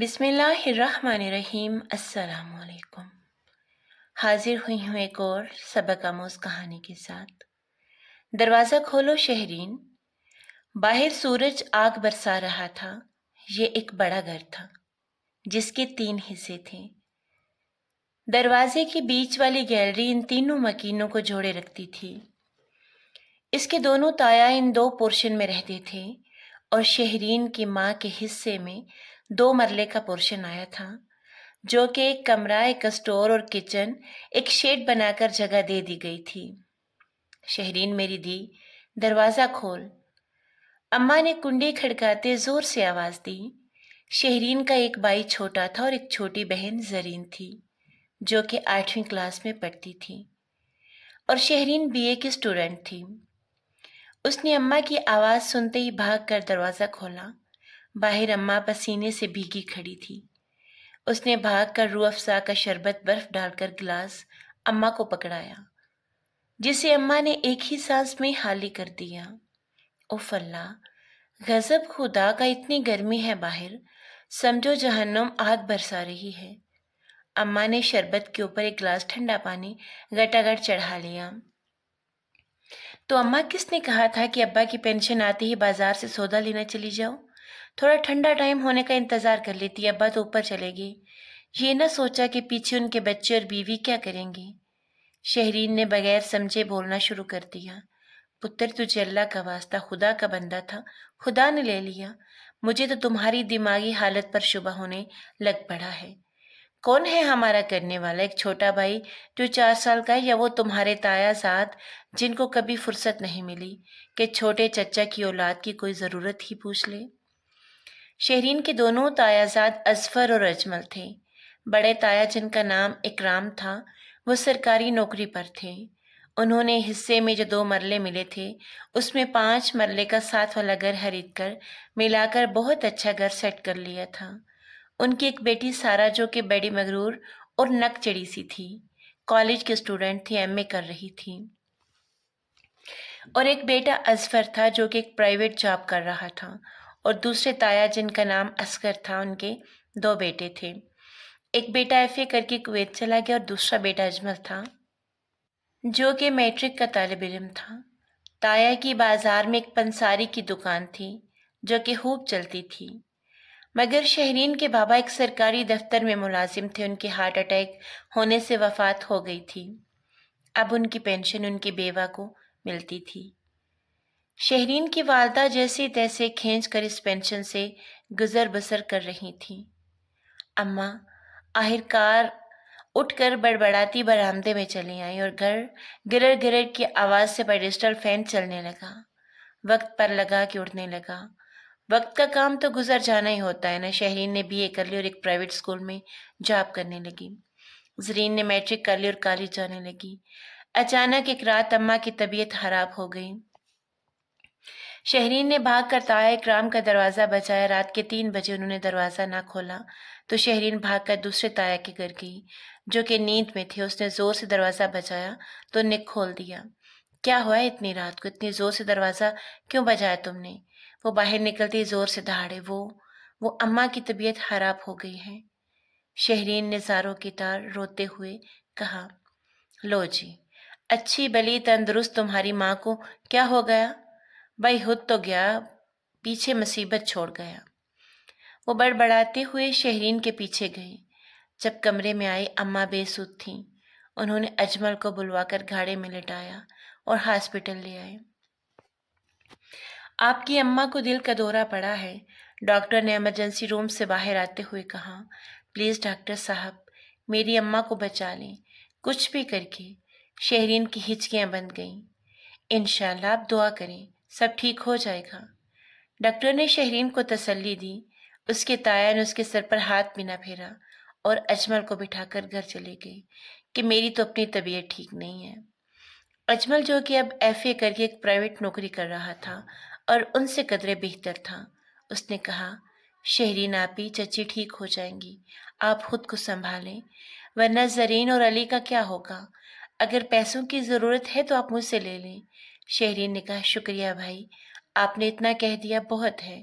بسم اللہ الرحمن الرحیم۔ السلام علیکم۔ حاضر ہوئی ہوں ایک اور سبق آموز کہانی کے ساتھ۔ دروازہ کھولو شہرین۔ باہر سورج آگ برسا رہا تھا۔ یہ ایک بڑا گھر تھا جس کے 3 حصے تھے۔ دروازے کے بیچ والی گیلری ان تینوں مکینوں کو جوڑے رکھتی تھی۔ اس کے دونوں تایا ان 2 پورشن میں رہتے تھے اور شہرین کی ماں کے حصے میں 2 مرلے کا پورشن آیا تھا، جو کہ ایک کمرہ، ایک اسٹور اور کچن، ایک شیڈ بنا کر جگہ دے دی گئی تھی۔ شہرین میری دی، دروازہ کھول۔ اماں نے کنڈی کھڑکاتے زور سے آواز دی۔ شہرین کا ایک بھائی چھوٹا تھا اور ایک چھوٹی بہن زرین تھی، جو کہ 8ویں کلاس میں پڑھتی تھی، اور شہرین BA کی اسٹوڈنٹ تھی۔ اس نے اماں کی آواز سنتے ہی بھاگ کر دروازہ کھولا۔ باہر اماں پسینے سے بھیگی کھڑی تھی۔ اس نے بھاگ کر روح افزا کا شربت برف ڈال کر گلاس اماں کو پکڑایا، جسے اماں نے ایک ہی سانس میں خالی کر دیا۔ اف اللہ، غضب خدا کا، اتنی گرمی ہے باہر، سمجھو جہنم آگ برسا رہی ہے۔ اماں نے شربت کے اوپر ایک گلاس ٹھنڈا پانی گٹاگٹ چڑھا لیا۔ تو اماں، کس نے کہا تھا کہ ابا کی پینشن آتے ہی بازار سے سودا لینا چلی جاؤ؟ تھوڑا ٹھنڈا ٹائم ہونے کا انتظار کر لیتی، ابا تو اوپر چلے گئے۔ یہ نہ سوچا کہ پیچھے ان کے بچے اور بیوی کیا کریں گے۔ شہرین نے بغیر سمجھے بولنا شروع کر دیا۔ پتر، تجھے اللہ کا واسطہ، خدا کا بندہ تھا، خدا نے لے لیا۔ مجھے تو تمہاری دماغی حالت پر شبہ ہونے لگ پڑا ہے۔ کون ہے ہمارا کرنے والا؟ ایک چھوٹا بھائی جو 4 سال کا ہے، یا وہ تمہارے تایا زاد جن کو کبھی فرصت نہیں ملی کہ چھوٹے چچا کی اولاد کی کوئی ضرورت ہی پوچھ لے؟ شہرین کے دونوں تایا زاد اظفر اور اجمل تھے۔ بڑے تایا، جن کا نام اکرام تھا، وہ سرکاری نوکری پر تھے۔ انہوں نے حصے میں جو 2 مرلے ملے تھے، اس میں 5 مرلے کا 7 والا گھر خرید کر ملا کر بہت اچھا گھر سیٹ کر لیا تھا۔ ان کی ایک بیٹی سارا، جو کہ بڑی مغرور اور نک چڑی سی تھی، کالج کی اسٹوڈنٹ تھی، MA کر رہی تھی، اور ایک بیٹا اظفر تھا جو کہ ایک پرائیویٹ جاب کر رہا تھا، اور دوسرے تایا جن کا نام اصغر تھا، ان کے 2 بیٹے تھے۔ ایک بیٹا FA کر کے کویت چلا گیا اور دوسرا بیٹا اجمل تھا، جو کہ میٹرک کا طالب علم تھا۔ تایا کی بازار میں ایک پنساری کی دکان تھی جو کہ خوب چلتی تھی، مگر شہرین کے بابا ایک سرکاری دفتر میں ملازم تھے۔ ان کے ہارٹ اٹیک ہونے سے وفات ہو گئی تھی۔ اب ان کی پینشن ان کی بیوہ کو ملتی تھی۔ شہرین کی والدہ جیسے تیسے کھینچ کر اس پینشن سے گزر بسر کر رہی تھیں۔ اماں آخرکار اٹھ کر بڑبڑاتی برآمدے میں چلی آئیں اور گھر گرر گرر کی آواز سے پیڈسٹل فین چلنے لگا۔ وقت پر لگا کہ اڑنے لگا۔ وقت کا کام تو گزر جانا ہی ہوتا ہے نا۔ شہرین نے BA کر لی اور ایک پرائیویٹ اسکول میں جاب کرنے لگی۔ زرین نے میٹرک کر لی اور کالج جانے لگی۔ اچانک ایک رات اماں کی طبیعت خراب ہو گئی۔ شہرین نے بھاگ کر تایا اکرام کا دروازہ بجایا۔ رات کے 3 بجے انہوں نے دروازہ نہ کھولا تو شہرین بھاگ کر دوسرے تایا کے گھر گئی، جو کہ نیند میں تھے۔ اس نے زور سے دروازہ بجایا تو انہیں کھول دیا۔ کیا ہوا ہے اتنی رات کو؟ اتنی زور سے دروازہ کیوں بجایا تم نے؟ وہ باہر نکلتے ہی زور سے دہاڑے، وہ اماں کی طبیعت خراب ہو گئی ہے۔ شہرین نے زاروں کی طرح روتے ہوئے کہا، لو جی، اچھی بلی تندرست تمہاری ماں کو کیا ہو گیا؟ بھائی ہد تو گیا، پیچھے مصیبت چھوڑ گیا۔ وہ بڑبڑاتے ہوئے شہرین کے پیچھے گئے۔ جب کمرے میں آئی، اماں بے سود تھیں۔ انہوں نے اجمل کو بلوا کر گھاڑے میں لٹایا اور ہاسپٹل لے آئے۔ آپ کی اماں کو دل کا دورہ پڑا ہے، ڈاکٹر نے ایمرجنسی روم سے باہر آتے ہوئے کہا۔ پلیز ڈاکٹر صاحب، میری اماں کو بچا لیں، کچھ بھی کر کے۔ شہرین کی ہچکیاں بند گئیں۔ انشاءاللہ آپ دعا کریں، سب ٹھیک ہو جائے گا۔ ڈاکٹر نے شہرین کو تسلی دی۔ اس کے تایا نے اس کے سر پر ہاتھ بھی نہ پھیرا اور اجمل کو بٹھا کر گھر چلے گئے کہ میری تو اپنی طبیعت ٹھیک نہیں ہے۔ اجمل، جو کہ اب FA کر کے ایک پرائیویٹ نوکری کر رہا تھا اور ان سے قدرے بہتر تھا، اس نے کہا، شہرین آپی، چچی ٹھیک ہو جائیں گی، آپ خود کو سنبھالیں، ورنہ زرین اور علی کا کیا ہوگا؟ اگر پیسوں کی ضرورت ہے تو آپ مجھ سے لے لیں۔ شہرین نے کہا، شکریہ بھائی، آپ نے اتنا کہہ دیا بہت ہے،